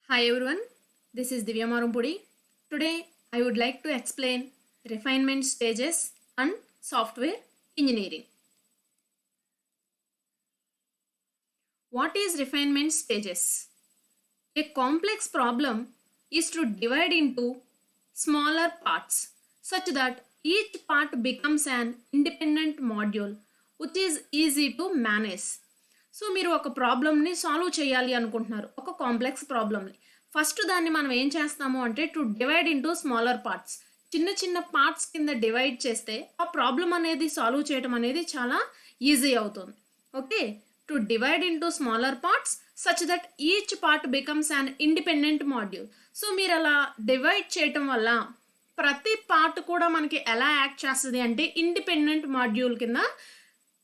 Hi everyone, this is Divya Marumpudi. Today I would like to explain refinement stages and software engineering. What is refinement stages? A complex problem is to divide into smaller parts such that each part becomes an independent module which is easy to manage. So మీరు ఒక ప్రాబ్లమ్ని solve చేయాలి అనుకుంటున్నారు, ఒక complex ప్రాబ్లమ్ని. First దాన్ని మనం ఏం చేస్తాము అంటే to divide into smaller parts, చిన్న చిన్న పార్ట్స్ కింద డివైడ్ చేస్తే ఆ ప్రాబ్లం అనేది సాల్వ్ చేయడం అనేది చాలా ఈజీ అవుతుంది. Okay, to divide into smaller parts such that each part becomes an independent module. So మీరు అలా డివైడ్ చేయటం వల్ల ప్రతి పార్ట్ కూడా మనకి ఎలా యాక్ట్ చేస్తుంది అంటే ఇండిపెండెంట్ మాడ్యూల్ కింద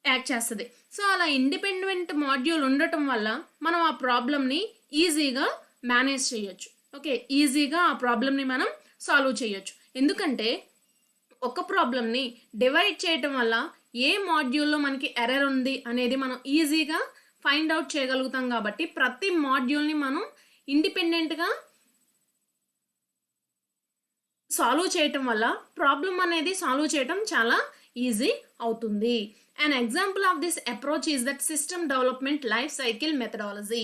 యాక్ట్ చేస్తుంది. సో అలా ఇండిపెండెంట్ మాడ్యూల్ ఉండటం వల్ల మనం ఆ ప్రాబ్లమ్ని ఈజీగా మేనేజ్ చేయొచ్చు. ఓకే, ఈజీగా ఆ ప్రాబ్లమ్ని మనం సాల్వ్ చేయొచ్చు. ఎందుకంటే ఒక ప్రాబ్లమ్ని డివైడ్ చేయటం వల్ల ఏ మాడ్యూల్లో మనకి ఎర్రర్ ఉంది అనేది మనం ఈజీగా ఫైండ్ అవుట్ చేయగలుగుతాం. కాబట్టి ప్రతి మాడ్యూల్ని మనం ఇండిపెండెంట్గా సాల్వ్ చేయటం వల్ల ప్రాబ్లం అనేది సాల్వ్ చేయటం చాలా ఈజీ అవుతుంది. An example of this approach is that system development life cycle methodology.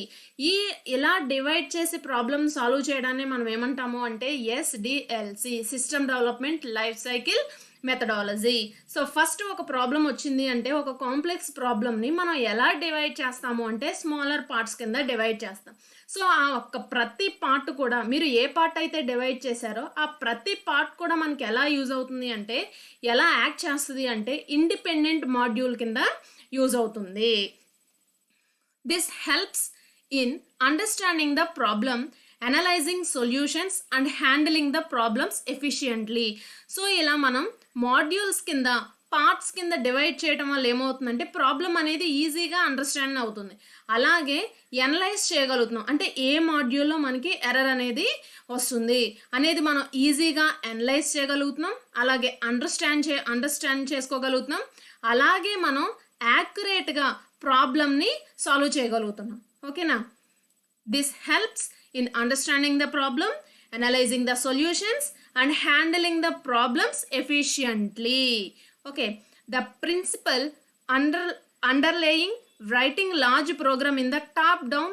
ఈ ఇలా డివైడ్ చేసి ప్రాబ్లమ్ సాల్వ్ చేయడాన్ని మనం ఏమంటాము అంటే SDLC, system development life cycle methodology. So first ఒక ప్రాబ్లం వచ్చింది అంటే ఒక కాంప్లెక్స్ ప్రాబ్లమ్ని మనం ఎలా డివైడ్ చేస్తాము అంటే స్మాలర్ పార్ట్స్ కింద డివైడ్ చేస్తాం. సో ఆ ఒక్క ప్రతి పార్ట్ కూడా మీరు ఏ పార్ట్ అయితే డివైడ్ చేశారో ఆ ప్రతి పార్ట్ కూడా మనకి ఎలా యూజ్ అవుతుంది అంటే ఎలా యాక్ట్ చేస్తుంది అంటే ఇండిపెండెంట్ మాడ్యూల్ కింద యూజ్ అవుతుంది. This helps in understanding the problem, analysing solutions and handling the problems efficiently. So ఇలా మనం మాడ్యూల్స్ కింద పార్ట్స్ కింద డివైడ్ చేయడం వల్ల ఏమవుతుందంటే ప్రాబ్లం అనేది ఈజీగా అండర్స్టాండ్ అవుతుంది. అలాగే ఎనలైజ్ చేయగలుగుతున్నాం, అంటే ఏ మాడ్యూల్లో మనకి ఎర్రర్ అనేది వస్తుంది అనేది మనం ఈజీగా ఎనలైజ్ చేయగలుగుతున్నాం. అలాగే అండర్స్టాండ్ చేసుకోగలుగుతున్నాం. అలాగే మనం యాక్యురేట్గా ప్రాబ్లమ్ని సాల్వ్ చేయగలుగుతున్నాం. ఓకేనా? This helps in understanding the problem, analyzing the solutions and handling the problems efficiently. Okay, the principle underlying writing large program in the top down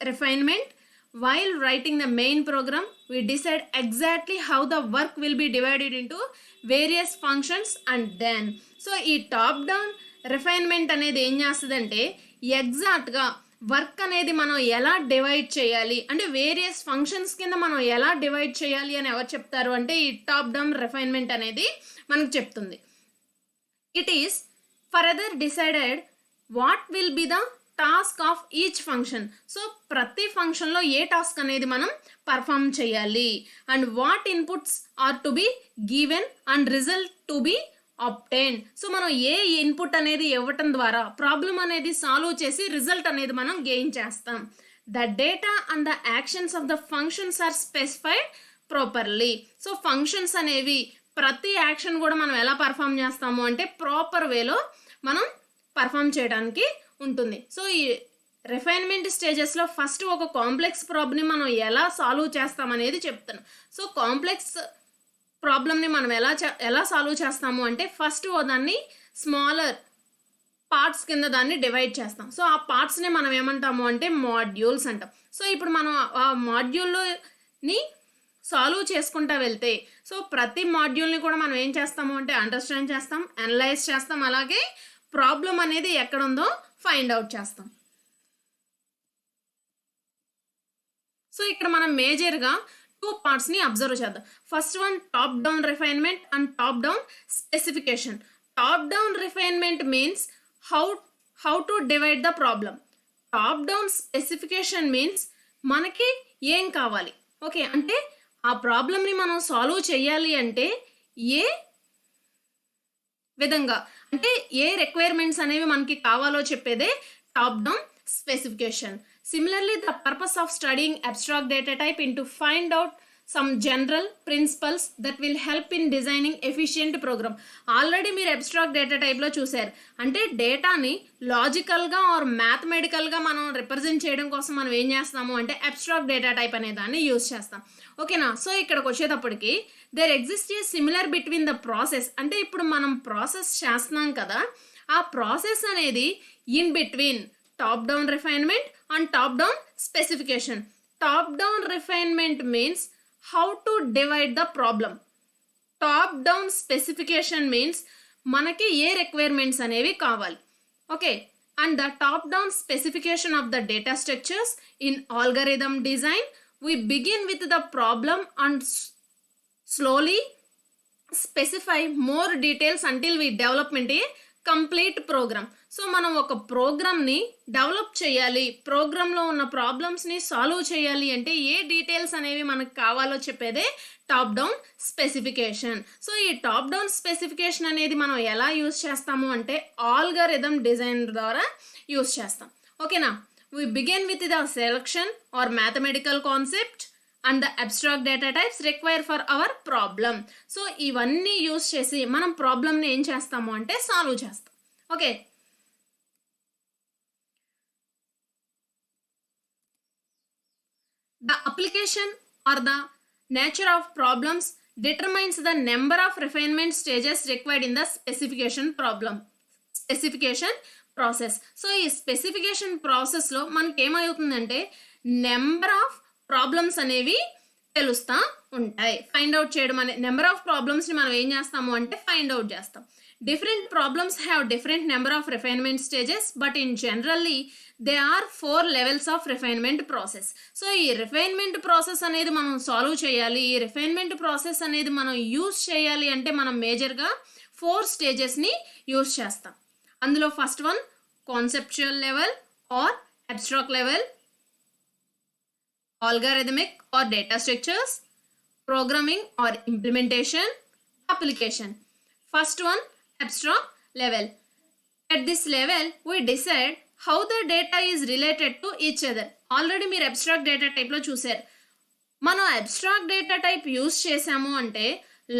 refinement, while writing the main program we decide exactly how the work will be divided into various functions and then. So ఈ top down refinement అనేది ఏం చేస్తుందంటే ఎగ్జాక్ట్గా work అనేది మనం ఎలా divide చేయాలి అంటే వేరియస్ ఫంక్షన్స్ కింద మనం ఎలా డివైడ్ చేయాలి అని ఎవరు చెప్తారు అంటే ఈ టాప్ డౌన్ రిఫైన్మెంట్ అనేది మనకు చెప్తుంది. It is further decided what will be the task of each function. So ప్రతి ఫంక్షన్లో ఏ టాస్క్ అనేది మనం పర్ఫామ్ చేయాలి and what inputs are to be given and result to be obtain. So మనం ఏ ఇన్పుట్ అనేది ఇవ్వటం ద్వారా ప్రాబ్లం అనేది సాల్వ్ చేసి రిజల్ట్ అనేది మనం గెయిన్ చేస్తాం. The data and the actions of the functions are specified properly. So functions అనేవి ప్రతి యాక్షన్ కూడా మనం ఎలా పర్ఫామ్ చేస్తాము అంటే ప్రాపర్ వేలో మనం పర్ఫామ్ చేయడానికి ఉంటుంది. సో ఈ రిఫైన్మెంట్ స్టేజెస్లో ఫస్ట్ ఒక కాంప్లెక్స్ ప్రాబ్లమ్ని మనం ఎలా సాల్వ్ చేస్తామనేది చెప్తాను. సో కాంప్లెక్స్ ప్రాబ్లమ్ని మనం ఎలా సాల్వ్ చేస్తాము అంటే ఫస్ట్ దాన్ని స్మాలర్ పార్ట్స్ కింద దాన్ని డివైడ్ చేస్తాం. సో ఆ పార్ట్స్ని మనం ఏమంటాము అంటే మాడ్యూల్స్ అంటాం. సో ఇప్పుడు మనం ఆ మాడ్యూల్ని సాల్వ్ చేసుకుంటా వెళ్తే సో ప్రతి మాడ్యూల్ని కూడా మనం ఏం చేస్తాము అంటే అండర్స్టాండ్ చేస్తాం, అనలైజ్ చేస్తాం, అలాగే ప్రాబ్లం అనేది ఎక్కడ ఉందో ఫైండ్ అవుట్ చేస్తాం. సో ఇక్కడ మనం మేజర్గా టూ పార్ట్స్ని అబ్జర్వ్ చేద్దాం. First one top down refinement and top down specification. Top down refinement means how to divide the problem. Top down specification means మనకి ఏం కావాలి. ఓకే, అంటే ఆ ప్రాబ్లమ్ని మనం సాల్వ్ చేయాలి అంటే ఏ విధంగా అంటే ఏ రిక్వైర్మెంట్స్ అనేవి మనకి కావాలో చెప్పేదే top down specification. Similarly, the purpose of studying abstract data type is to find out some general principles that will help in designing efficient program. Already మీరు అబ్స్ట్రాక్ట్ డేటా టైప్లో చూశారు. అంటే డేటాని లాజికల్గా ఆర్ మ్యాథమెటికల్గా మనం రిప్రజెంట్ చేయడం కోసం మనం ఏం చేస్తాము అంటే అబ్స్ట్రాక్ట్ డేటా టైప్ అనే దాన్ని యూజ్ చేస్తాం. ఓకేనా? సో ఇక్కడికి వచ్చేటప్పటికి there exist a similar between the process. అంటే ఇప్పుడు మనం ప్రాసెస్ చేస్తున్నాం కదా, ఆ ప్రాసెస్ అనేది in between top down refinement and top down specification. Top down refinement means how to divide the problem. Top down specification means మనకి ఏ requirements అనేవి కావాలి. Okay, and the top down specification of the data structures in algorithm design we begin with the problem and slowly specify more details until we develop a complete program. So మనం ఒక ప్రోగ్రామ్ని develop చేయాలి, ప్రోగ్రాంలో ఉన్న ప్రాబ్లమ్స్ని solve చేయాలి అంటే ఏ details అనేవి మనకు కావాలో చెప్పేదే టాప్ డౌన్ స్పెసిఫికేషన్. సో ఈ టాప్ డౌన్ స్పెసిఫికేషన్ అనేది మనం ఎలా యూజ్ చేస్తాము అంటే ఆల్గరిథమ్ డిజైన్ ద్వారా యూజ్ చేస్తాం. ఓకేనా? We begin with the selection or mathematical concept and the abstract data types required for our problem. So ఇవన్నీ యూజ్ చేసి మనం ప్రాబ్లమ్ని ఏం చేస్తాము అంటే సాల్వ్ చేస్తాం. Okay, the application or the nature of problems determines the number of refinement stages required in the specification process. So ఈ specification ప్రాసెస్లో మనకి ఏమవుతుందంటే నెంబర్ ఆఫ్ ప్రాబ్లమ్స్ అనేవి తెలుస్తూ ఉంటాయి. ఫైండ్ అవుట్ చేయడం అనే నెంబర్ ఆఫ్ ప్రాబ్లమ్స్ని మనం ఏం చేస్తాము అంటే ఫైండ్ అవుట్ చేస్తాం. Different problems have different number of refinement stages, but in generally they are 4 levels of refinement process. So ఈ రిఫైన్మెంట్ ప్రాసెస్ అనేది మనం సాల్వ్ చేయాలి, ఈ రిఫైన్మెంట్ ప్రాసెస్ అనేది మనం యూజ్ చేయాలి అంటే మనం మేజర్గా 4 స్టేజెస్ని యూజ్ చేస్తాం. అందులో first one conceptual level or abstract level, algorithmic or data structures, programming or implementation, application. First one, abstract level. At this level, we decide how the data is related to each other. Already మీరు abstract data typeలో చూసారు. మనం abstract data type use చేసాము అంటే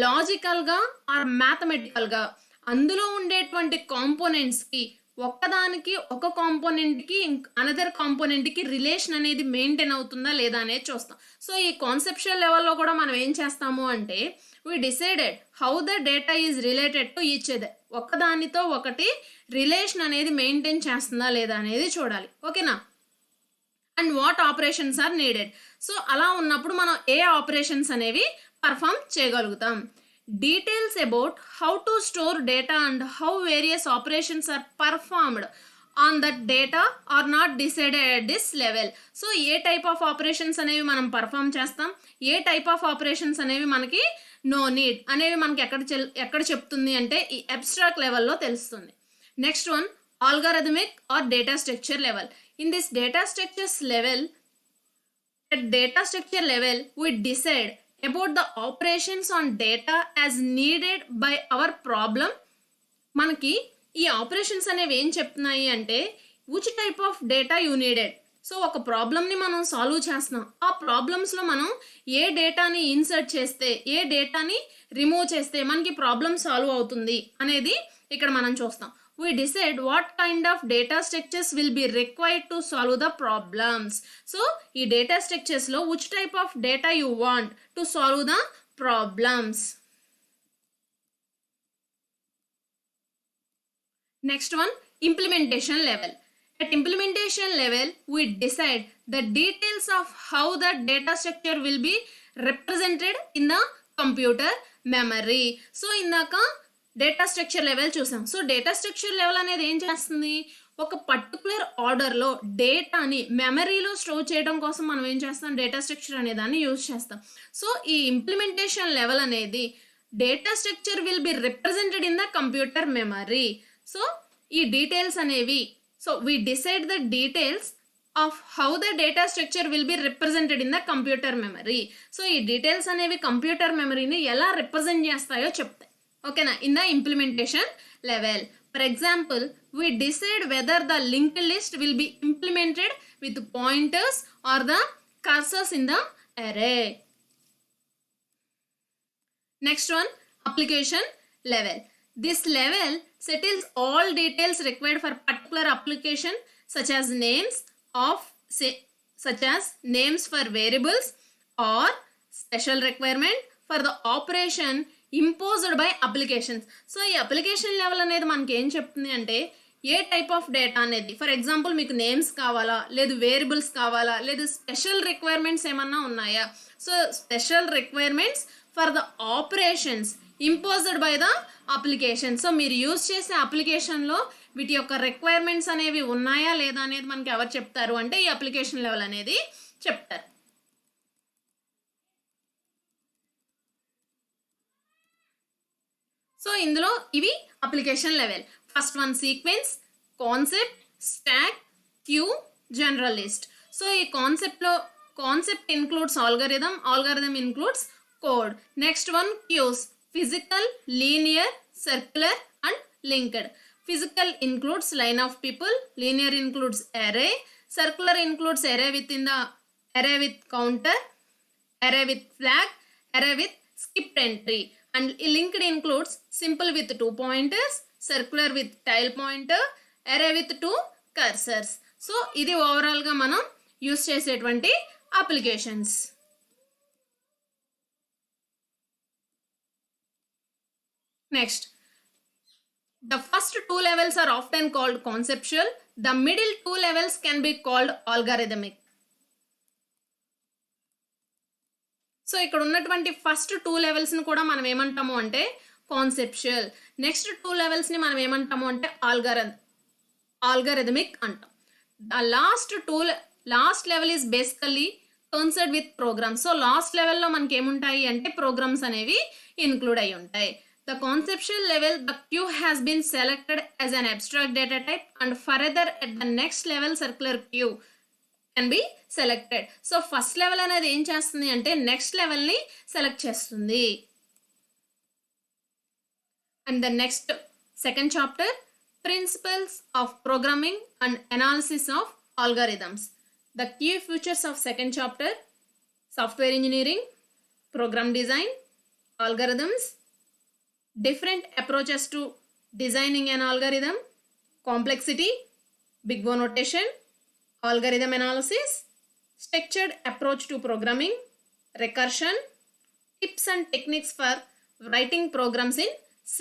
లాజికల్గా are మ్యాథమెటికల్గా అందులో ఉండేటువంటి కాంపోనెంట్స్కి ఒక్కదానికి ఒక కాంపోనెంట్కి అనదర్ కాంపోనెంట్కి రిలేషన్ అనేది మెయింటైన్ అవుతుందా లేదా అనేది చూస్తాం. సో ఈ కాన్సెప్చువల్ లెవెల్లో కూడా మనం ఏం చేస్తాము అంటే we decided how the data is related to each other. ఒకదానితో ఒకటి రిలేషన్ అనేది మెయింటైన్ చేస్తుందా లేదా అనేది చూడాలి. ఓకేనా? And what operations are needed. So అలా ఉన్నప్పుడు మనం ఏ ఆపరేషన్స్ అనేవి పర్ఫామ్ చేయగలుగుతాం. Details about how to store data and how various operations are performed on that data are not decided at this level. So A type of operations అనేవి మనం perform చేస్తాం, ఏ type of operations అనేవి మనకి no need అనేవి మనకి ఎక్కడ చెప్తుంది అంటే ఈ అబ్స్ట్రాక్ట్ లెవెల్లో తెలుస్తుంది. Next one algorithmic or data structure level. In this data structures level, at data structure level we decide about the operations on data as needed by our problem. మనకి ఈ ఆపరేషన్స్ అనేవి ఏం చెప్తున్నాయి అంటే which type of data you needed. So ఒక ప్రాబ్లమ్ని మనం solve చేస్తున్నాం, ఆ ప్రాబ్లమ్స్లో మనం ఏ డేటాని ఇన్సర్ట్ చేస్తే ఏ డేటాని రిమూవ్ చేస్తే మనకి ప్రాబ్లమ్ సాల్వ్ అవుతుంది అనేది ఇక్కడ మనం చూస్తాం. We decide what kind of data structures will be required to solve the problems. So, ఈ data structures లో which type of data you want to solve the problems. Next one, implementation level. At implementation level, we decide the details of how the data structure will be represented in the computer memory. So, ఇందాక data structure level చూసాం. So data structure level అనేది ఏం చేస్తుంది, ఒక particular ఆర్డర్లో డేటాని మెమరీలో store చేయడం కోసం మనం ఏం చేస్తాం, డేటా స్ట్రక్చర్ అనే దాన్ని యూజ్ చేస్తాం. సో ఈ ఇంప్లిమెంటేషన్ లెవెల్ అనేది data structure will be represented in the computer memory. So ఈ డీటెయిల్స్ అనేవి, so we decide the details of how the data structure will be represented in the computer memory. So ఈ details అనేవి computer మెమరీని ఎలా represent చేస్తాయో చెప్తాయి. ఓకేనా? In the implementation level, for example we decide whether the linked list will be implemented with pointers or the cursors in the array. Next one, application level. This level settles all details required for particular application, such as names for variables or special requirement for the operation imposed by applications. So ఈ application level అనేది మనకి ఏం చెప్తుంది అంటే ఏ type of data అనేది, for example మీకు names కావాలా, లేదు వేరియబుల్స్ కావాలా, లేదు స్పెషల్ రిక్వైర్మెంట్స్ ఏమన్నా ఉన్నాయా. So special requirements for the operations imposed by the application. So మీరు యూజ్ చేసే అప్లికేషన్లో వీటి యొక్క రిక్వైర్మెంట్స్ అనేవి ఉన్నాయా లేదా అనేది మనకి ఎవరు చెప్తారు అంటే ఈ అప్లికేషన్ లెవెల్ అనేది చెప్తారు. సో ఇందులో ఇవి application level. First one sequence, concept, stack, queue, general list. So ఈ concept includes algorithm includes code. Next one queues, physical, linear, circular and linked. Physical includes line of people, linear includes array, circular includes array with counter, array with flag, array with skipped entry, and linked includes simple with 2 pointers, circular with tile pointer, array with 2 cursors. So ఇది overall గా మనం use చేసేటువంటి applications. Next, the first two levels are often called conceptual. The middle two levels can be called algorithmic. So ఇక్కడ ఉన్నటువంటి first 2 లెవెల్స్ని కూడా మనం ఏమంటాము అంటే కాన్సెప్చువల్. నెక్స్ట్ 2 లెవెల్స్ని మనం ఏమంటాము అంటే ఆల్గరిథమిక్ అంటాం. The last level is basically concerned with programs. So last లెవెల్లో మనకి ఏముంటాయి అంటే ప్రోగ్రామ్స్ అనేవి ఇన్క్లూడ్ అయి ఉంటాయి. The conceptual level, the queue has been selected as an abstract data type, and further at the next level circular queue can be selected. So first level అనేది ఏం చేస్తుంది అంటే నెక్స్ట్ లెవెల్ని సెలెక్ట్ చేస్తుంది. And the next second chapter, principles of programming and analysis of algorithms. The key features of second chapter: software engineering, program design, algorithms, different approaches to designing an algorithm, complexity, big O notation, algorithm analysis, structured approach to programming, recursion, tips and techniques for writing programs in C.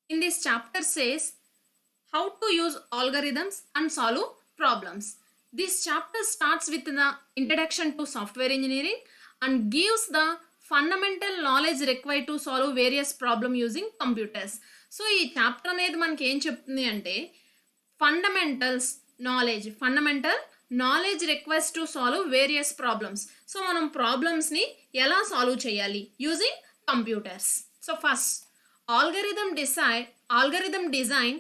In this chapter says how to use algorithms and solve problems. This chapter starts with the introduction to software engineering and gives the fundamental knowledge required to solve various problems using computers. So ఈ chapter అనేది మనకి ఏం చెప్తుంది అంటే fundamental knowledge request to solve various problems. So మనం ప్రాబ్లమ్స్ని ఎలా solve చేయాలి using computers. So first algorithm design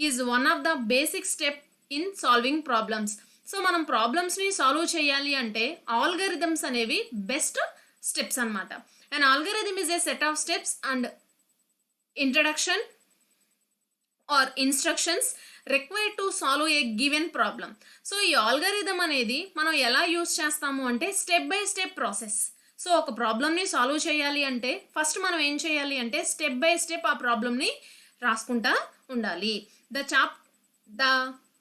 is one of the basic step in solving problems. So మనం ప్రాబ్లమ్స్ని సాల్వ్ చేయాలి అంటే ఆల్గరిథమ్స్ అనేవి బెస్ట్ స్టెప్స్ అన్నమాట. And algorithm is a set of steps and introduction or instructions required to solve a given problem. So ఈ algorithm అనేది మనం ఎలా యూస్ చేస్తాము అంటే step by step process. So ఒక ప్రాబ్లమ్ని సాల్వ్ చేయాలి అంటే ఫస్ట్ మనం ఏం చేయాలి అంటే స్టెప్ బై స్టెప్ ఆ ప్రాబ్లమ్ని రాసుకుంటా ఉండాలి. The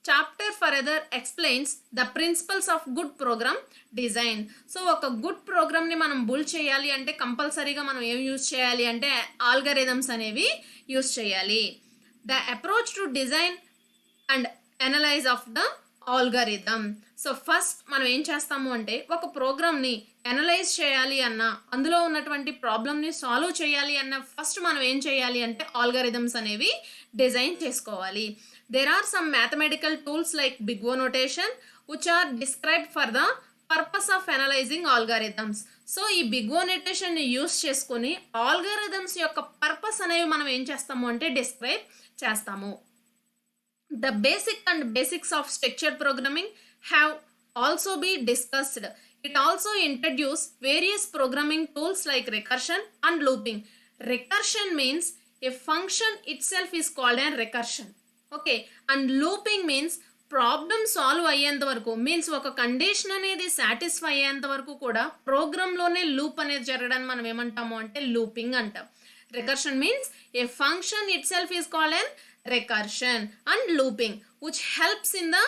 chapter further explains the principles of good program design. So ఒక గుడ్ ప్రోగ్రామ్ని మనం బుల్డ్ చేయాలి అంటే కంపల్సరీగా మనం ఏం యూజ్ చేయాలి అంటే ఆల్గరిథమ్స్ అనేవి యూజ్ చేయాలి. The approach to design and analyse of the algorithm. So first మనం ఏం చేస్తాము అంటే ఒక ప్రోగ్రామ్ని అనలైజ్ చేయాలి అన్న, అందులో ఉన్నటువంటి ప్రాబ్లమ్ని సాల్వ్ చేయాలి అన్న ఫస్ట్ మనం ఏం చేయాలి అంటే ఆల్గరిథమ్స్ అనేవి డిజైన్ చేసుకోవాలి. There are some mathematical tools like big O notation which are described for the purpose of analyzing algorithms. So ఈ బిగ్ ఓ నోటేషన్ని యూస్ చేసుకొని ఆల్గరిథమ్స్ యొక్క పర్పస్ అనేవి మనం ఏం చేస్తాము అంటే డిస్క్రైబ్ చేస్తాము. The basics of structured programming have also been discussed. It also introduced various programming tools like recursion and looping. Recursion means a function itself is called a recursion. Okay. And looping means problem solve అయ్యేంత వరకు, means ఒక condition అనేది satisfy అయ్యేంత వరకు కూడా ప్రోగ్రామ్లోనే loop అనేది జరగడాన్ని మనం ఏమంటాము అంటే లూపింగ్ అంటాం. Recursion means a function itself is called an recursion. And looping which helps in the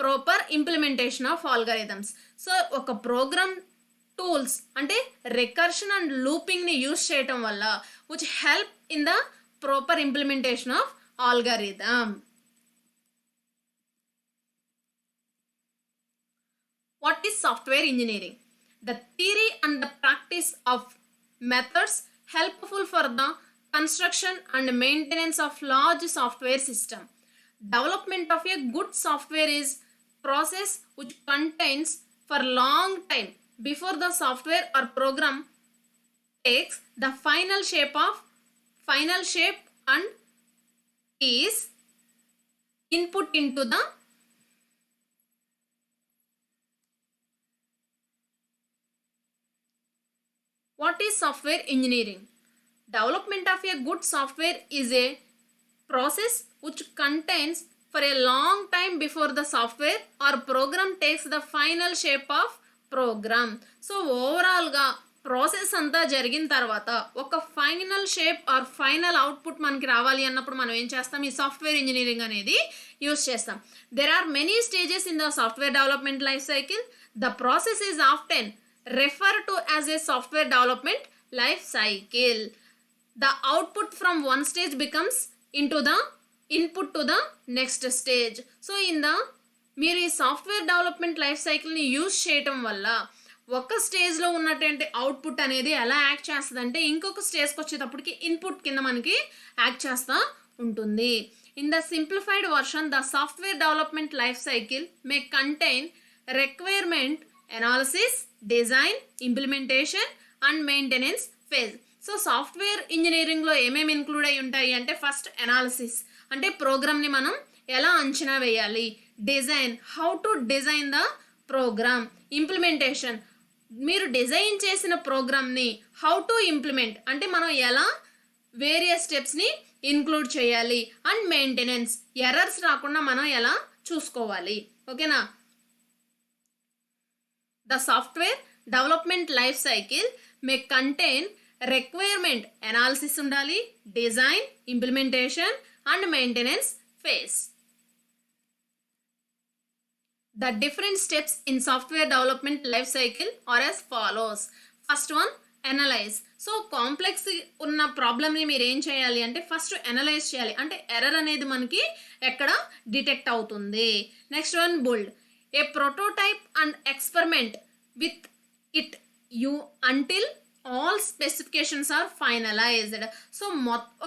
proper implementation of algorithms. So ఒక ప్రోగ్రామ్ టూల్స్ అంటే రికర్షన్ అండ్ లూపింగ్ని యూస్ చేయటం వల్ల which help in the proper implementation of algorithm. What is software engineering? The theory and the practice of methods helpful for the construction and maintenance of large software system. Development of a good software is process which contains for long time before the software or program takes the final shape and is input into the what is software engineering? Development of a good software is a process which contains for a long time before the software or program takes the final shape of program. So overall ga process అంతా జరిగిన తర్వాత ఒక final shape or final output మనకి రావాలి అన్నప్పుడు మనం ఏం చేస్తాం, ఈ సాఫ్ట్వేర్ ఇంజనీరింగ్ అనేది యూస్ చేస్తాం. There are many stages in the software development life cycle. The process is often refer to as a software development life cycle. The output from one stage becomes into the input to the next stage. So మీరు ఈ software development life సైకిల్ని use చేయటం వల్ల ఒక స్టేజ్లో ఉన్నటువంటి output అనేది ఎలా యాక్ట్ చేస్తుంది అంటే ఇంకొక స్టేజ్కి వచ్చేటప్పటికి ఇన్పుట్ కింద మనకి యాక్ట్ చేస్తూ ఉంటుంది. In the simplified version the software development life cycle may contain requirement analysis, design, implementation and maintenance phase. So software ఇంజనీరింగ్లో ఏమేమి ఇంక్లూడ్ అయి ఉంటాయి అంటే ఫస్ట్ అనాలిసిస్ అంటే ప్రోగ్రామ్ని మనం ఎలా అంచనా వేయాలి, design how to design the program, implementation మీరు డిజైన్ చేసిన ప్రోగ్రామ్ని హౌ టు ఇంప్లిమెంట్ అంటే మనం ఎలా వేరియస్ స్టెప్స్ని ఇన్క్లూడ్ చేయాలి, అండ్ మెయింటెనెన్స్ ఎర్రర్స్ రాకుండా మనం ఎలా చూసుకోవాలి. ఓకేనా. The software development life cycle may contain requirement analysis ఉండాలి, design, implementation and maintenance phase. The different steps in software development life cycle are as follows. First one, analyze. So complex ఉన్న ప్రాబ్లమ్ని మీరు ఏం చేయాలి అంటే ఫస్ట్ అనలైజ్ చేయాలి, అంటే error అనేది మనకి ఎక్కడ డిటెక్ట్ అవుతుంది. Next one, build a prototype and experiment with it you until all specifications are finalised. So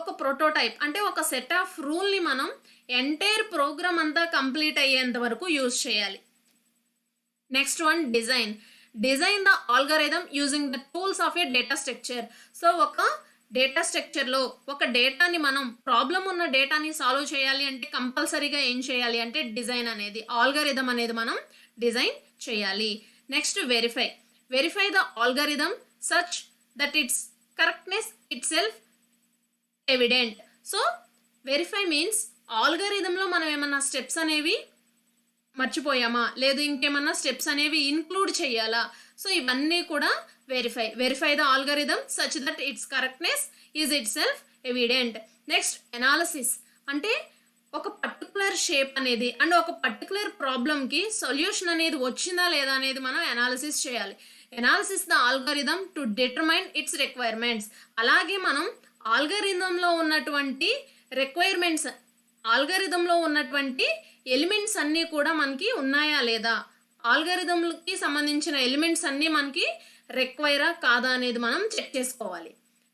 ఒక ప్రోటోటైప్ అంటే ఒక సెట్ ఆఫ్ రూల్ని మనం ఎంటైర్ ప్రోగ్రామ్ అంతా కంప్లీట్ అయ్యేంత వరకు యూజ్ చేయాలి. Next one, design the algorithm using the tools of A data structure. So ఒక data స్ట్రక్చర్లో ఒక డేటాని మనం ప్రాబ్లం ఉన్న డేటాని సాల్వ్ చేయాలి అంటే కంపల్సరీగా ఏం చేయాలి అంటే డిజైన్ అనేది ఆల్గరిథమ్ అనేది మనం డిజైన్ చేయాలి. Next verify the algorithm such that its correctness itself evident. So verify means ఆల్గరిథంలో మనం ఏమన్నా స్టెప్స్ అనేవి మర్చిపోయామా, లేదు ఇంకేమన్నా స్టెప్స్ అనేవి ఇన్క్లూడ్ చేయాలా, సో ఇవన్నీ కూడా verify the algorithm such that its correctness is it self evident. Next analysis అంటే ఒక పర్టికులర్ షేప్ అనేది అండ్ ఒక పర్టికులర్ ప్రాబ్లమ్కి సొల్యూషన్ అనేది వచ్చిందా లేదా అనేది మనం అనాలిసిస్ చేయాలి. Analysis the algorithm to determine it's requirements. అలాగే మనం ఆల్గరిథంలో ఉన్నటువంటి రిక్వైర్మెంట్స్, ఆల్గరిథంలో ఉన్నటువంటి ఎలిమెంట్స్ అన్నీ కూడా మనకి ఉన్నాయా లేదా, ఆల్గరిథంకి సంబంధించిన ఎలిమెంట్స్ అన్నీ మనకి రిక్వైరా కాదా అనేది మనం చెక్ చేసుకోవాలి.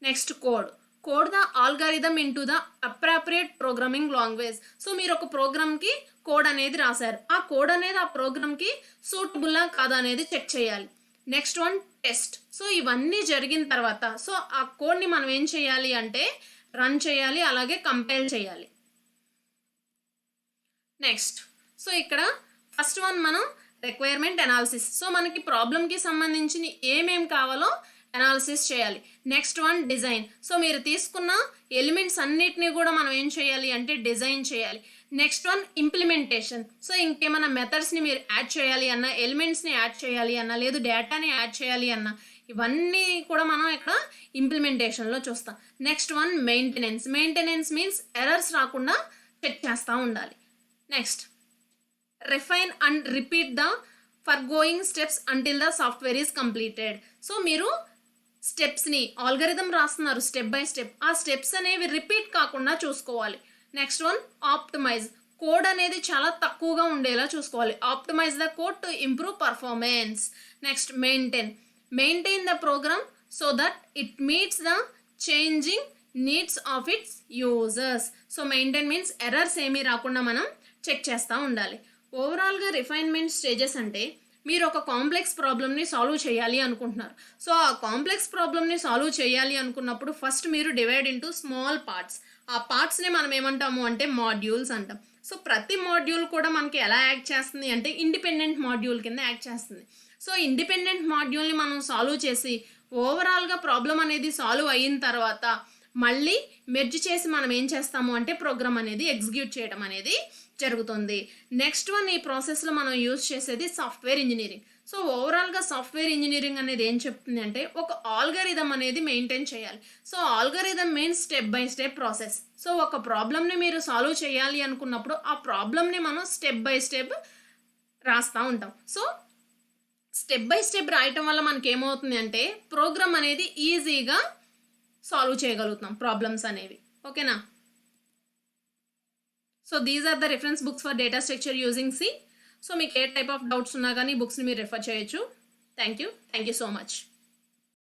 Next code the algorithm in to the appropriate programming language. So మీరు ఒక ప్రోగ్రామ్కి కోడ్ అనేది రాశారు, ఆ కోడ్ అనేది ఆ ప్రోగ్రామ్కి సూటబుల్లా కాదా అనేది చెక్ చేయాలి. Next one, test. సో ఇవన్నీ జరిగిన తర్వాత సో ఆ కోడ్ని మనం ఏం చేయాలి అంటే రన్ చేయాలి, అలాగే కంపైల్ చేయాలి. నెక్స్ట్ సో ఇక్కడ ఫస్ట్ వన్ మనం రిక్వైర్మెంట్ అనాలిసిస్. సో మనకి ప్రాబ్లమ్కి సంబంధించిన ఏమేం కావాలో అనాలిసిస్ చేయాలి. Next one, design. సో మీరు తీసుకున్న ఎలిమెంట్స్ అన్నిటినీ కూడా మనం ఏం చేయాలి అంటే డిజైన్ చేయాలి. Next one implementation. సో ఇంకేమైనా మెథడ్స్ని మీరు యాడ్ చేయాలి అన్నా, ఎలిమెంట్స్ని యాడ్ చేయాలి అన్నా, లేదు డేటాని యాడ్ చేయాలి అన్నా, ఇవన్నీ కూడా మనం ఇక్కడ ఇంప్లిమెంటేషన్లో చూస్తాం. Next one maintenance. Maintenance means errors రాకుండా చెక్ చేస్తూ ఉండాలి. Next refine and repeat the foregoing steps until the software is completed. So మీరు స్టెప్స్ని ఆల్గరిథం రాస్తున్నారు స్టెప్ బై స్టెప్, ఆ స్టెప్స్ అనేవి రిపీట్ కాకుండా చూసుకోవాలి. Next one optimise. కోడ్ అనేది చాలా తక్కువగా ఉండేలా చూసుకోవాలి. Optimise the code to improve performance. Next maintain the program so that it meets the changing needs of its users. So maintain means errors ఏమీ రాకుండా మనం చెక్ చేస్తూ ఉండాలి. ఓవరాల్గా రిఫైన్మెంట్ స్టేజెస్ అంటే మీరు ఒక కాంప్లెక్స్ ప్రాబ్లమ్ని సాల్వ్ చేయాలి అనుకుంటున్నారు. సో ఆ కాంప్లెక్స్ ప్రాబ్లమ్ని సాల్వ్ చేయాలి అనుకున్నప్పుడు ఫస్ట్ మీరు డివైడ్ ఇంటూ స్మాల్ పార్ట్స్. ఆ పార్ట్స్ని మనం ఏమంటాము అంటే మాడ్యూల్స్ అంటాం. సో ప్రతి మాడ్యూల్ కూడా మనకి ఎలా యాక్ట్ చేస్తుంది అంటే ఇండిపెండెంట్ మాడ్యూల్ కింద యాక్ట్ చేస్తుంది. సో ఇండిపెండెంట్ మాడ్యూల్ని మనం సాల్వ్ చేసి ఓవరాల్గా ప్రాబ్లం అనేది సాల్వ్ అయిన తర్వాత మళ్ళీ మెర్జ్ చేసి మనం ఏం చేస్తాము అంటే ప్రోగ్రామ్ అనేది ఎగ్జిక్యూట్ చేయడం అనేది జరుగుతుంది. నెక్స్ట్ వన్ ఈ ప్రాసెస్లో మనం యూజ్ చేసేది సాఫ్ట్వేర్ ఇంజనీరింగ్. సో ఓవరాల్గా సాఫ్ట్వేర్ ఇంజనీరింగ్ అనేది ఏం చెప్తుంది అంటే ఒక ఆల్గరిథం అనేది మెయింటైన్ చేయాలి. So algorithm means step by step process. So ఒక ప్రాబ్లమ్ని మీరు సాల్వ్ చేయాలి అనుకున్నప్పుడు ఆ ప్రాబ్లమ్ని మనం స్టెప్ బై స్టెప్ రాస్తూ ఉంటాం. సో స్టెప్ బై స్టెప్ రాయటం వల్ల మనకి ఏమవుతుంది అంటే ప్రోగ్రామ్ అనేది ఈజీగా సాల్వ్ చేయగలుగుతాం ప్రాబ్లమ్స్ అనేవి. ఓకేనా? So these are the reference books for data structure using C. So మీకు ఏ టైప్ ఆఫ్ డౌట్స్ ఉన్నా కానీ బుక్స్ని మీరు రెఫర్ చేయొచ్చు. Thank you so much.